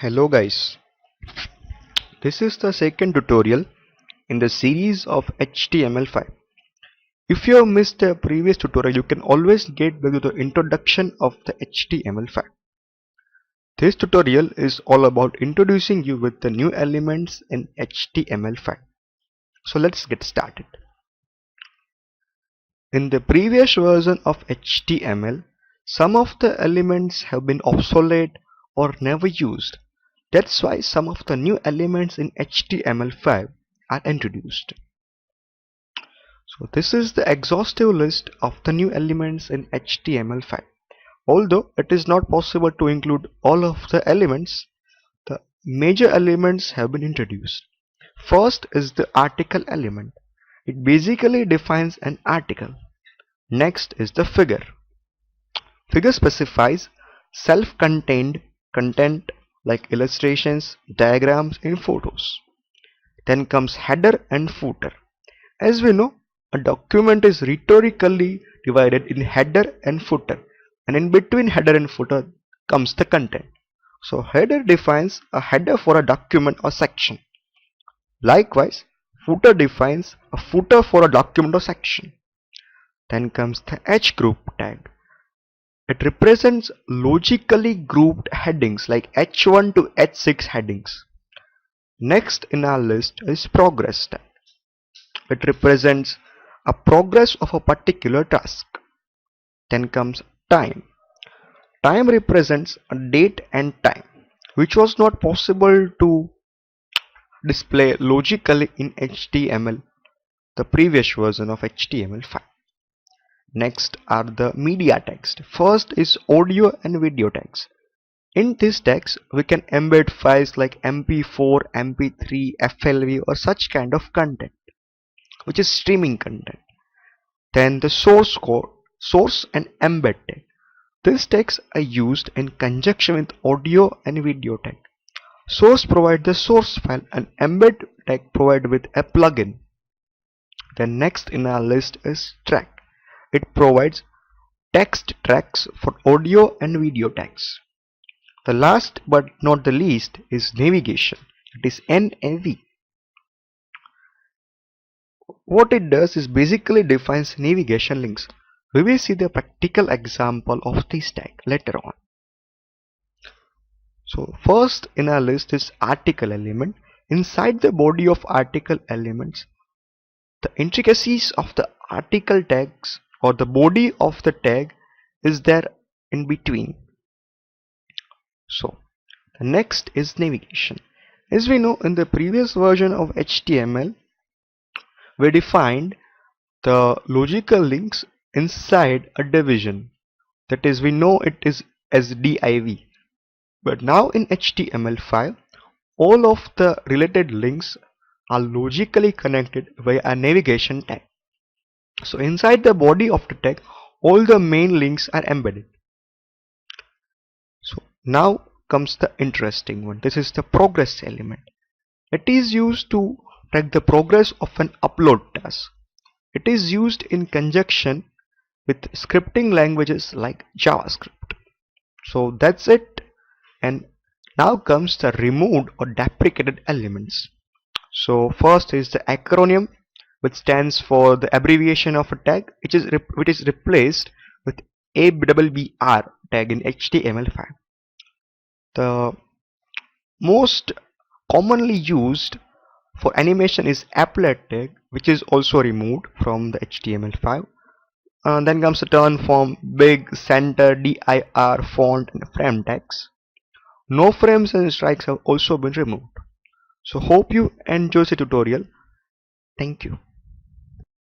Hello guys, this is the second tutorial in the series of HTML5. If you have missed the previous tutorial, you can always get back to the introduction of the HTML5. This tutorial is all about introducing you with the new elements in HTML5. So let's get started. In the previous version of HTML, some of the elements have been obsolete or never used. That's why some of the new elements in HTML5 are introduced. So this is the exhaustive list of the new elements in HTML5. Although it is not possible to include all of the elements, the major elements have been introduced. First is the article element. It basically defines an article. Next is the figure. Figure specifies self-contained content like illustrations, diagrams, and photos. Then comes header and footer. As we know, a document is rhetorically divided in header and footer, and in between header and footer comes the content. So header defines a header for a document or section. Likewise, footer defines a footer for a document or section. Then comes the H group tag. It represents logically grouped headings like H1 to H6 headings. Next in our list is progress tag. It represents a progress of a particular task. Then comes time. Time represents a date and time, which was not possible to display logically in HTML, the previous version of HTML5. Next are the media tags. First is audio and video tags. In these tags, we can embed files like MP4, MP3, FLV or such kind of content, which is streaming content. Then the source code, source and embed tag. These tags are used in conjunction with audio and video tag. Source provides the source file and embed tag provided with a plugin. Then next in our list is track. It provides text tracks for audio and video tags. The last but not the least is navigation. It is NAV. What it does is basically defines navigation links. We will see the practical example of this tag later on. So first in our list is article element. Inside the body of article elements, the intricacies of the article tags or the body of the tag is there in between. So the next is navigation. As we know, in the previous version of HTML, we defined the logical links inside a division. That is, we know it is as div. But now in HTML5, all of the related links are logically connected via a navigation tag. So inside the body of the tag, all the main links are embedded. So now comes the interesting one. This is the progress element. It is used to track the progress of an upload task. It is used in conjunction with scripting languages like JavaScript. So that's it. And now comes the removed or deprecated elements. So first is the acronym, which stands for the abbreviation of a tag, which is replaced with ABBR tag in HTML5. The most commonly used for animation is applet tag, which is also removed from the HTML5. Then comes the turn form, big, center, dir, font and frame tags. No frames and strikes have also been removed. So hope you enjoy the tutorial. Thank you.